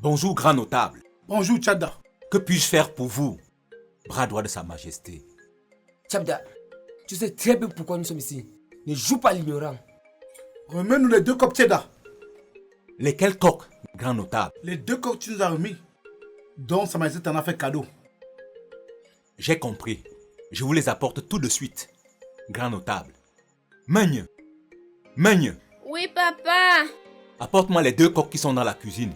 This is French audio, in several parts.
Bonjour, grand notable. Bonjour, Tchada. Que puis-je faire pour vous, bras droit de Sa Majesté? Tchabda, tu sais très bien pourquoi nous sommes ici. Ne joue pas l'ignorant. Remets-nous les 2 coques, Tchada. Lesquels coques, grand notable? Les 2 coques que tu nous as remis, dont Sa Majesté t'en a fait cadeau. J'ai compris. Je vous les apporte tout de suite, grand notable. Magne. Oui, papa. Apporte-moi les 2 coques qui sont dans la cuisine.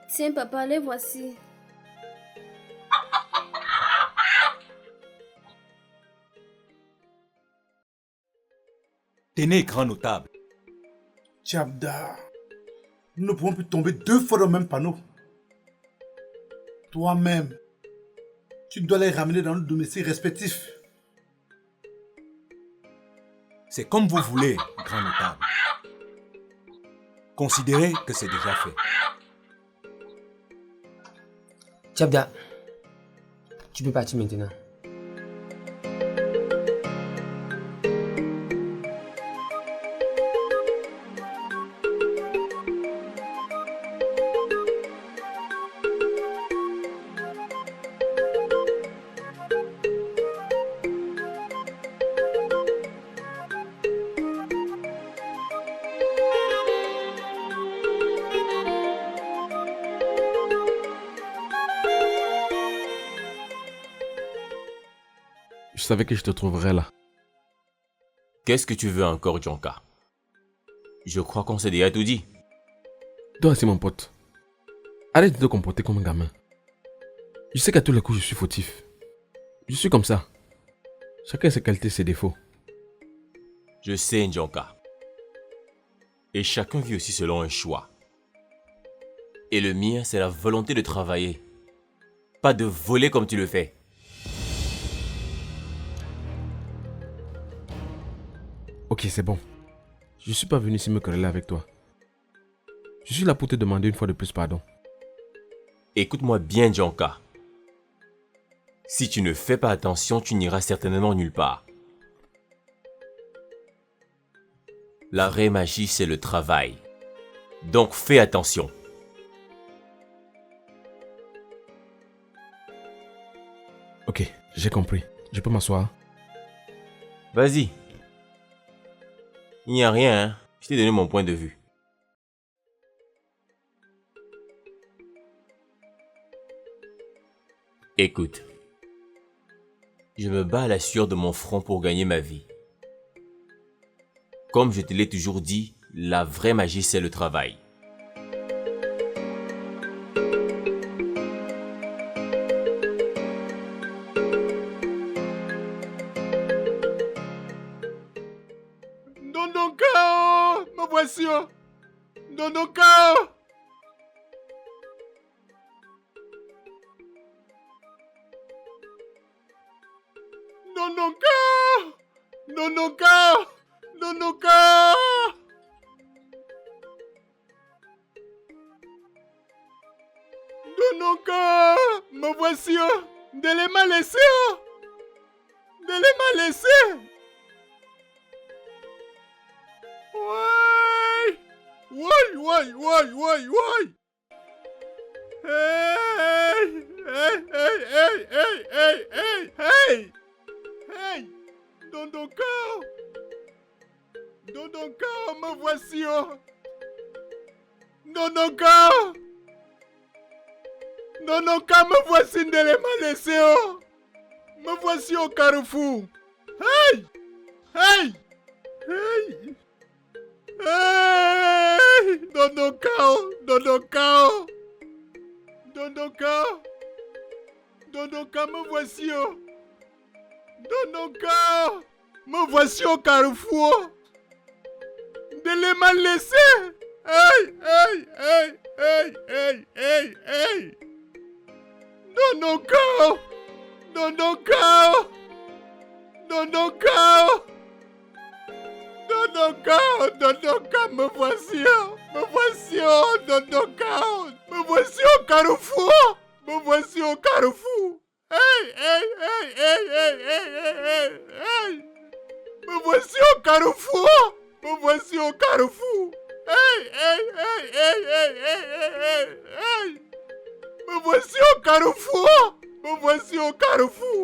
Tiens, papa, les voici. Tenez, grand notable. Tchabda, nous ne pouvons plus tomber 2 fois dans le même panneau. Toi-même, tu dois les ramener dans nos domiciles respectifs. C'est comme vous voulez, grand notable. Considérez que c'est déjà fait. Tchabda, tu peux partir maintenant. Je savais que je te trouverais là. Qu'est-ce que tu veux encore, Djonka? Je crois qu'on s'est déjà tout dit. Toi aussi, mon pote. Arrête de te comporter comme un gamin. Je sais qu'à tous les coups, je suis fautif. Je suis comme ça. Chacun a ses qualités et ses défauts. Je sais, Djonka. Et chacun vit aussi selon un choix. Et le mien, c'est la volonté de travailler. Pas de voler comme tu le fais. Ok, c'est bon. Je suis pas venu ici me quereller avec toi. Je suis là pour te demander une fois de plus pardon. Écoute-moi bien, Djonka. Si tu ne fais pas attention, tu n'iras certainement nulle part. La vraie magie, c'est le travail. Donc fais attention. Ok, j'ai compris. Je peux m'asseoir? Vas-y. Il n'y a rien, hein. Je t'ai donné mon point de vue. Écoute. Je me bats à la sueur de mon front pour gagner ma vie. Comme je te l'ai toujours dit, la vraie magie, c'est le travail. Dondonka, me voici. Dondonka. Dondonka. Dondonka. Dondonka. Dondonka, me voici. De les m'a laissé. Ndele m'a laissé. Ouais. Ouais. Hey. Dondonka, me voici. Dondonka, me voici, Ndele m'a laissé. Me voici au carrefour. Hey. Dondonka, me voici. Dondonka, me voici au carrefour. Ndele m'a laissé. Hey. Dondonka, me voici. Dondonka, me voici au carrefour. Me voici au carrefour. Hey. Me voici au carrefour. Hey. Me voici au carrefour. Hey. Me voici au carrefour.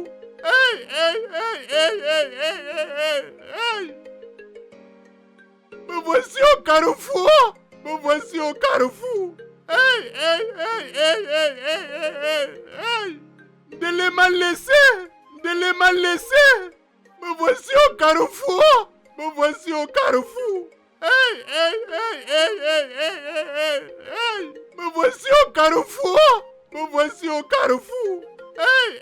Hey. Ndele m'a laissé. Me voici au carrefour. Hey. Me voici au carrefour. Hey.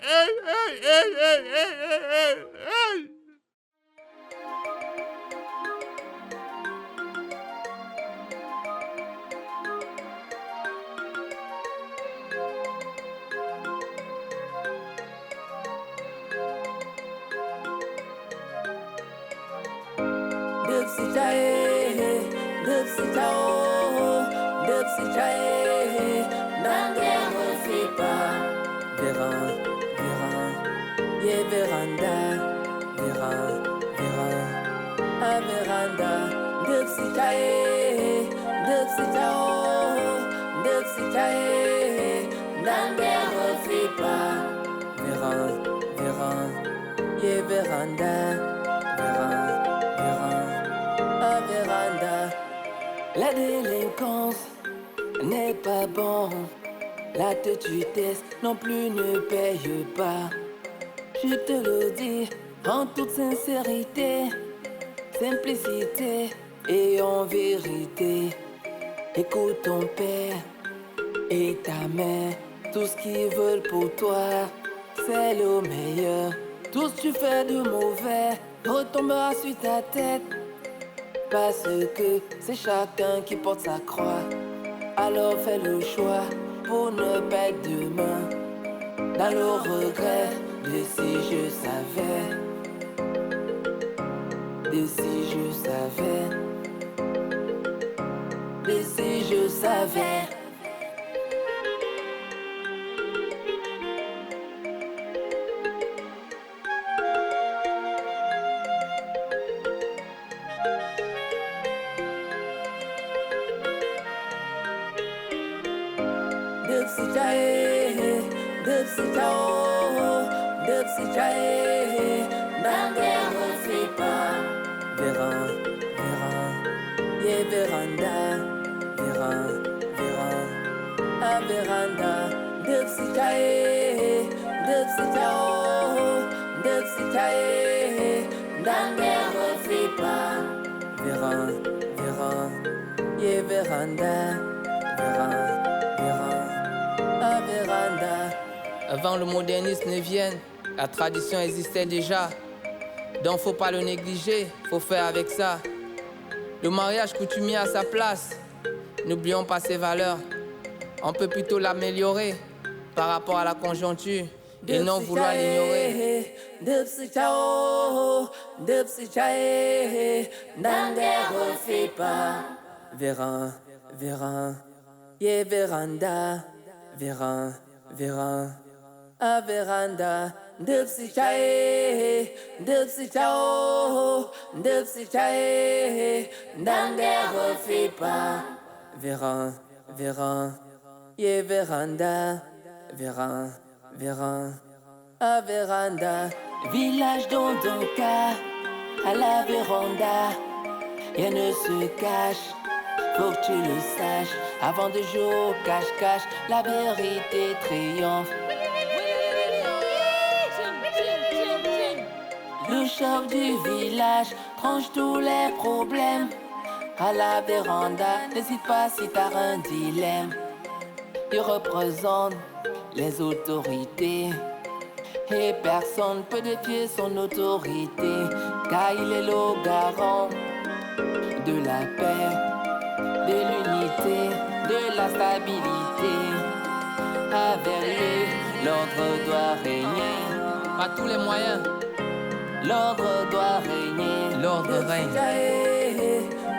La délinquance n'est pas bon. La têtudesse non plus ne paye pas. Je te le dis en toute sincérité, simplicité et en vérité. Écoute ton père et ta mère. Tout ce qu'ils veulent pour toi, c'est le meilleur. Tout ce que tu fais de mauvais retombera sur ta tête. Parce que c'est chacun qui porte sa croix. Alors fais le choix pour ne pas être demain dans le regret de si je savais. De si je savais. Avant le modernisme ne vienne, la tradition existait déjà. Donc faut pas le négliger, faut faire avec ça. Le mariage coutumier à sa place, n'oublions pas ses valeurs. On peut plutôt l'améliorer par rapport à la conjoncture et non vouloir l'ignorer. Véranda, Véranda, Véranda, Véranda. Dipsy chae, dipsy chao, dipsy chae, dangue refait pas. Véran, Véran, yeah véranda, Véran, Véran, à véranda. Village dans ton cas, à la véranda, rien ne se cache. Faut que tu le saches, avant de jouer au cache-cache, la vérité triomphe. Le chef du village tranche tous les problèmes. À la véranda, n'hésite pas si t'as un dilemme. Il représente les autorités et personne peut défier son autorité, car il est le garant de la paix, de l'unité, de la stabilité. Avec lui, l'ordre doit régner. Par tous les moyens, L'ordre doit régner. l'ordre règne.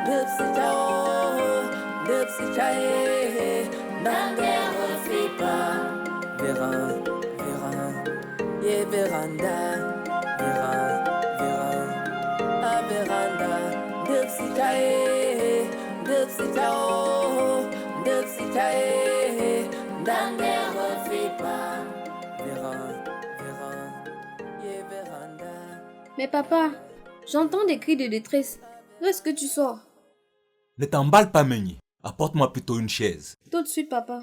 Dipsy chao, dipsy chae, dangue refait pas. Véran, Véran, yeah véranda, Véran, Véran, à véranda. Dipsy chae, dipsy chao, dipsy chae, dangue refait pas. Véran, Véran, yeah véranda. Mais papa, j'entends des cris de détresse. Où est-ce que tu sors? Ne t'emballe pas, Meunier. Apporte-moi plutôt une chaise. Tout de suite, papa.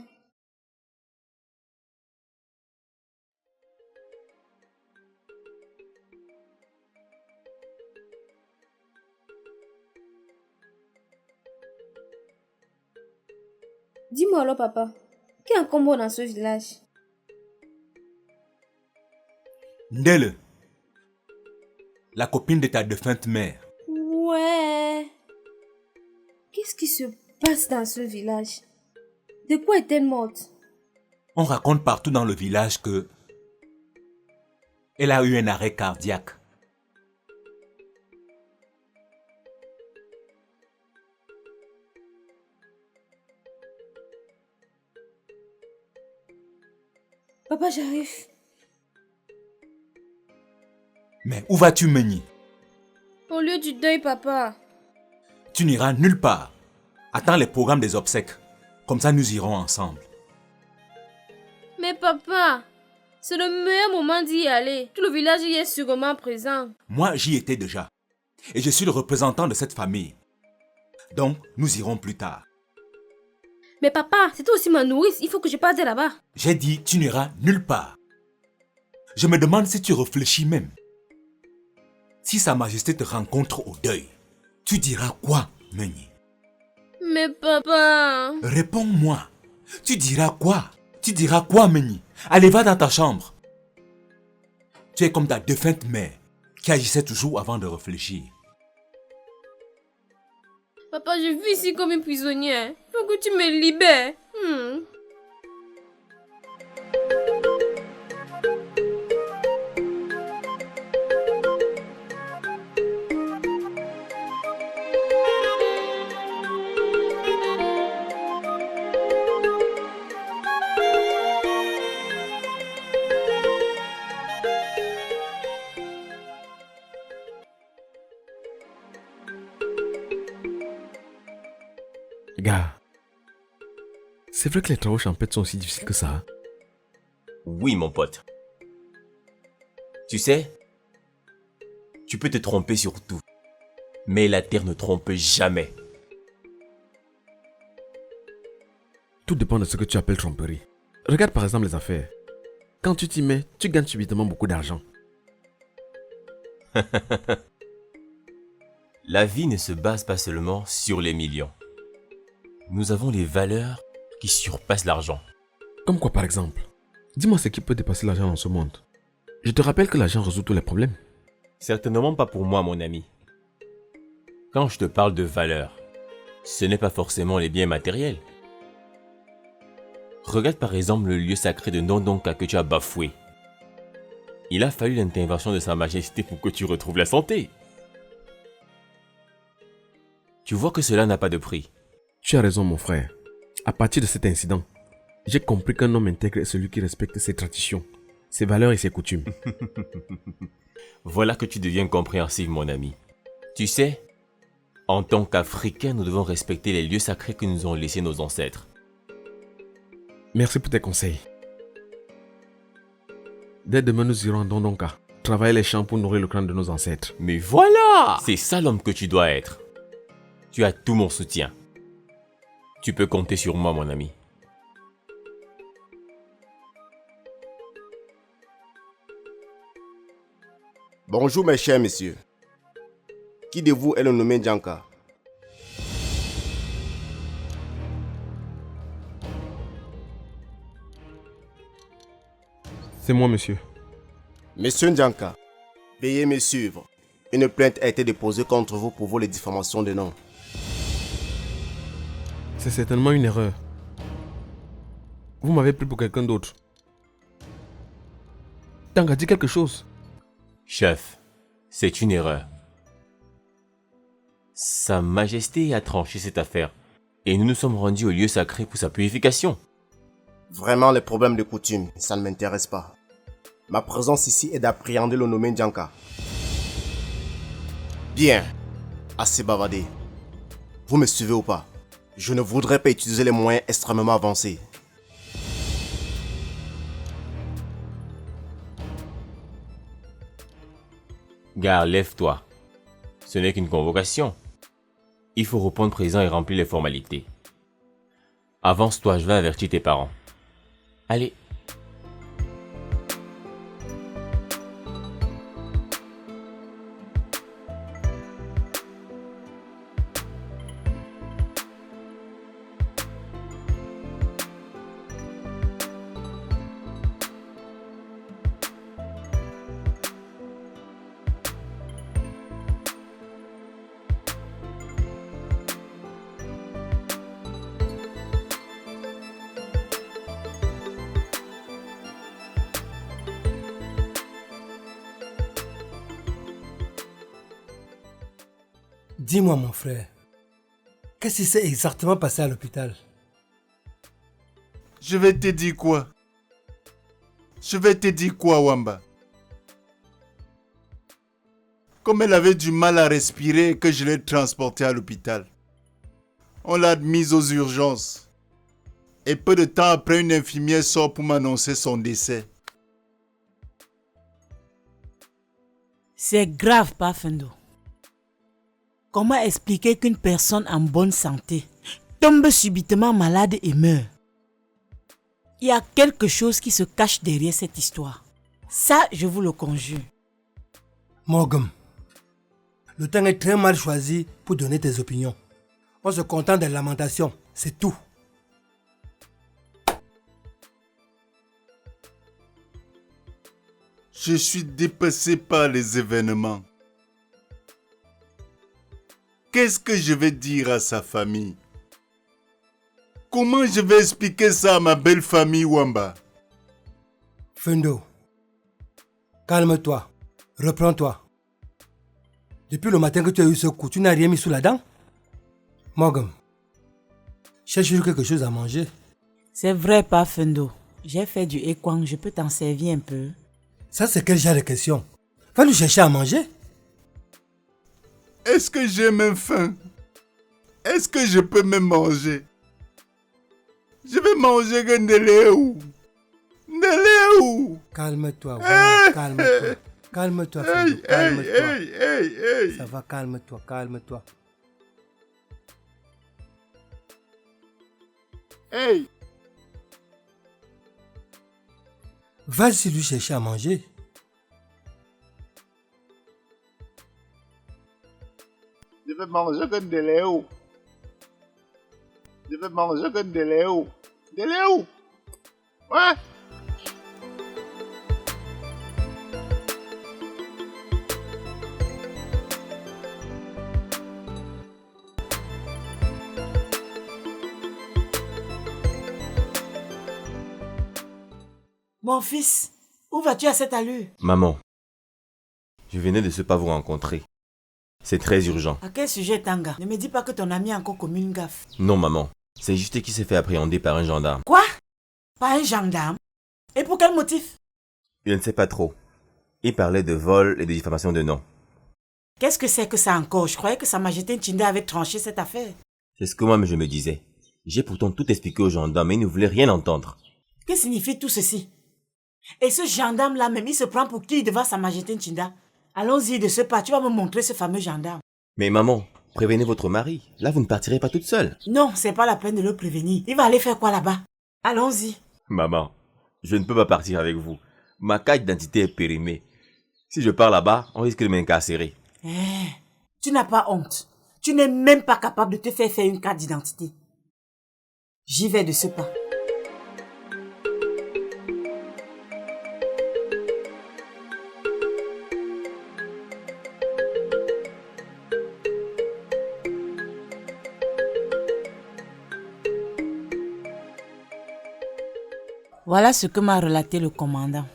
Dis-moi alors, papa, qui est un combo dans ce village? Ndele, la copine de ta défunte mère. Ouais. Qu'est-ce qui se passe dans ce village? De quoi est-elle morte? On raconte partout dans le village que elle a eu un arrêt cardiaque. Papa, j'arrive. Mais où vas-tu, Meunier? Au lieu du deuil, papa. Tu n'iras nulle part. Attends les programmes des obsèques. Comme ça, nous irons ensemble. Mais papa, c'est le meilleur moment d'y aller. Tout le village y est sûrement présent. Moi, j'y étais déjà. Et je suis le représentant de cette famille. Donc, nous irons plus tard. Mais papa, c'était aussi ma nourrice. Il faut que je parte là-bas. J'ai dit, tu n'iras nulle part. Je me demande si tu réfléchis même. Si Sa Majesté te rencontre au deuil, tu diras quoi, Meunier? Mais papa... Réponds-moi. Tu diras quoi? Tu diras quoi, Meunier? Allez, va dans ta chambre. Tu es comme ta défunte mère, qui agissait toujours avant de réfléchir. Papa, je vis ici comme une prisonnière. Faut que tu me libères. Gars, c'est vrai que les travaux champêtres sont aussi difficiles que ça. Oui, mon pote. Tu sais, tu peux te tromper sur tout, mais la terre ne trompe jamais. Tout dépend de ce que tu appelles tromperie. Regarde par exemple les affaires. Quand tu t'y mets, tu gagnes subitement beaucoup d'argent. La vie ne se base pas seulement sur les millions. Nous avons des valeurs qui surpassent l'argent. Comme quoi par exemple? Dis-moi ce qui peut dépasser l'argent dans ce monde. Je te rappelle que l'argent résout tous les problèmes. Certainement pas pour moi, mon ami. Quand je te parle de valeurs, ce n'est pas forcément les biens matériels. Regarde par exemple le lieu sacré de Ndonka que tu as bafoué. Il a fallu l'intervention de Sa Majesté pour que tu retrouves la santé. Tu vois que cela n'a pas de prix. Tu as raison mon frère. À partir de cet incident, j'ai compris qu'un homme intègre est celui qui respecte ses traditions ses valeurs et ses coutumes. Voilà que tu deviens compréhensif, mon ami. Tu sais, en tant qu'Africains, nous devons respecter les lieux sacrés que nous ont laissés nos ancêtres. Merci pour tes conseils. Dès demain, nous irons à Dondonka, travailler les champs pour nourrir le clan de nos ancêtres. Mais voilà! C'est ça l'homme que tu dois être. Tu as tout mon soutien. Tu peux compter sur moi, mon ami. Bonjour mes chers messieurs. Qui de vous est le nommé Djanka? C'est moi, monsieur. Monsieur Djanka, veuillez me suivre. Une plainte a été déposée contre vous pour vol et diffamation de nom. C'est certainement une erreur. Vous m'avez pris pour quelqu'un d'autre. Tanga, dis quelque chose. Chef, c'est une erreur. Sa Majesté a tranché cette affaire et nous nous sommes rendus au lieu sacré pour sa purification. Vraiment, les problèmes de coutume, ça ne m'intéresse pas. Ma présence ici est d'appréhender le nommé Djanka. Bien, assez bavardé. Vous me suivez ou pas? Je ne voudrais pas utiliser les moyens extrêmement avancés. Gare, lève-toi. Ce n'est qu'une convocation. Il faut répondre présent et remplir les formalités. Avance-toi, je vais avertir tes parents. Allez. Dis-moi, mon frère, qu'est-ce qui s'est exactement passé à l'hôpital? Je vais te dire quoi? Je vais te dire quoi, Wamba? Comme elle avait du mal à respirer et que je l'ai transportée à l'hôpital, on l'a admise aux urgences. Et peu de temps après, une infirmière sort pour m'annoncer son décès. C'est grave, pas Fendo. Comment expliquer qu'une personne en bonne santé tombe subitement malade et meurt? Il y a quelque chose qui se cache derrière cette histoire. Ça, je vous le conjure. Morgan, le temps est très mal choisi pour donner tes opinions. On se contente des lamentations, c'est tout. Je suis dépassé par les événements. Qu'est-ce que je vais dire à sa famille? Comment je vais expliquer ça à ma belle famille, Wamba? Fendo, calme-toi, reprends-toi. Depuis le matin que tu as eu ce coup, tu n'as rien mis sous la dent? Morgan, cherche quelque chose à manger. C'est vrai, pas Fendo. J'ai fait du ekwang, je peux t'en servir un peu. Ça, c'est quel genre de question? Va nous chercher à manger. Est-ce que j'ai même faim? Est-ce que je peux même manger? Je vais manger que Ndeleou. Ndeleou. Calme-toi, voilà, calme-toi. Calme-toi, Fendo, calme-toi. Ça va, calme-toi, calme-toi. Hey! Vas-y lui chercher à manger. Je vais manger que Ndeleou. Je vais manger que Ndeleou. Ndeleou! Ouais! Mon fils, où vas-tu à cette allure? Maman, je venais de ce pas vous rencontrer. C'est très urgent. À quel sujet, Tanga? Ne me dis pas que ton ami a encore commis une gaffe. Non, maman. C'est juste qu'il s'est fait appréhender par un gendarme. Quoi? Pas un gendarme? Et pour quel motif? Je ne sais pas trop. Il parlait de vol et de diffamation de nom. Qu'est-ce que c'est que ça encore? Je croyais que Sa Majesté Nchinda avait tranché cette affaire. C'est ce que moi je me disais. J'ai pourtant tout expliqué aux gendarmes, mais ils ne voulaient rien entendre. Que signifie tout ceci? Et ce gendarme-là même, il se prend pour qui devant Sa Majesté Nchinda? Allons-y de ce pas, tu vas me montrer ce fameux gendarme. Mais maman, prévenez votre mari. Là, vous ne partirez pas toute seule. Non, c'est pas la peine de le prévenir. Il va aller faire quoi là-bas? Allons-y. Maman, je ne peux pas partir avec vous. Ma carte d'identité est périmée. Si je pars là-bas, on risque de m'incarcérer. Tu n'as pas honte. Tu n'es même pas capable de te faire une carte d'identité. J'y vais de ce pas. Voilà ce que m'a relaté le commandant.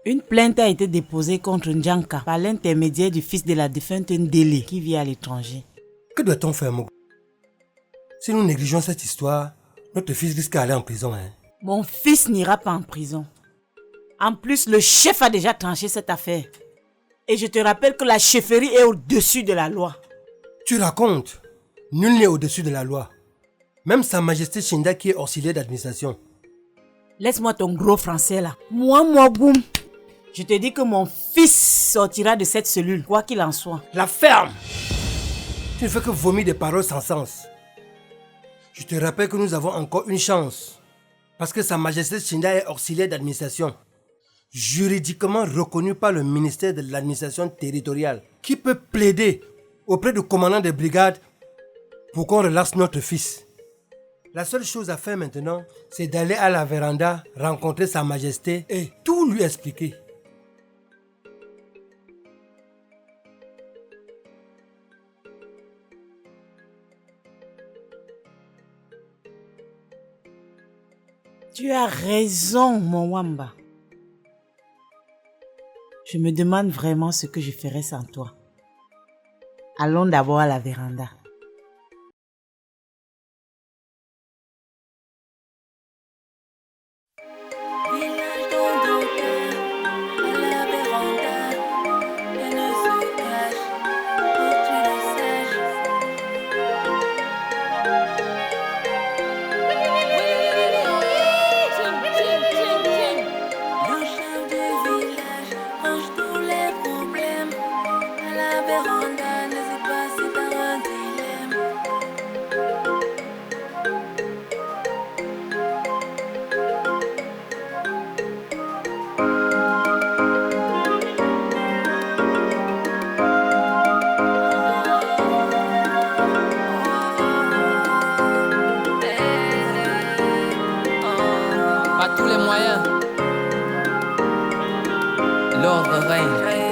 Une plainte a été déposée contre Ndjanka par l'intermédiaire du fils de la défunte Ndélé qui vit à l'étranger. Que doit-on faire, Mogo? Si nous négligeons cette histoire, notre fils risque d'aller en prison. Mon fils n'ira pas en prison. En plus, le chef a déjà tranché cette affaire. Et je te rappelle que la chefferie est au-dessus de la loi. Tu racontes? Nul n'est au-dessus de la loi. Même Sa Majesté Nchinda qui est auxiliaire d'administration. Laisse-moi ton gros français là. Moi, boum. Je te dis que mon fils sortira de cette cellule, quoi qu'il en soit. La ferme! Tu ne fais que vomir des paroles sans sens. Je te rappelle que nous avons encore une chance. Parce que Sa Majesté Nchinda est auxiliaire d'administration. Juridiquement reconnu par le ministère de l'administration territoriale. Qui peut plaider auprès du commandant des brigades pour qu'on relâche notre fils. La seule chose à faire maintenant, c'est d'aller à la véranda, rencontrer Sa Majesté et tout lui expliquer. Tu as raison, mon Wamba. Je me demande vraiment ce que je ferais sans toi. Allons d'abord à la véranda. Par tous les moyens, l'ordre règne.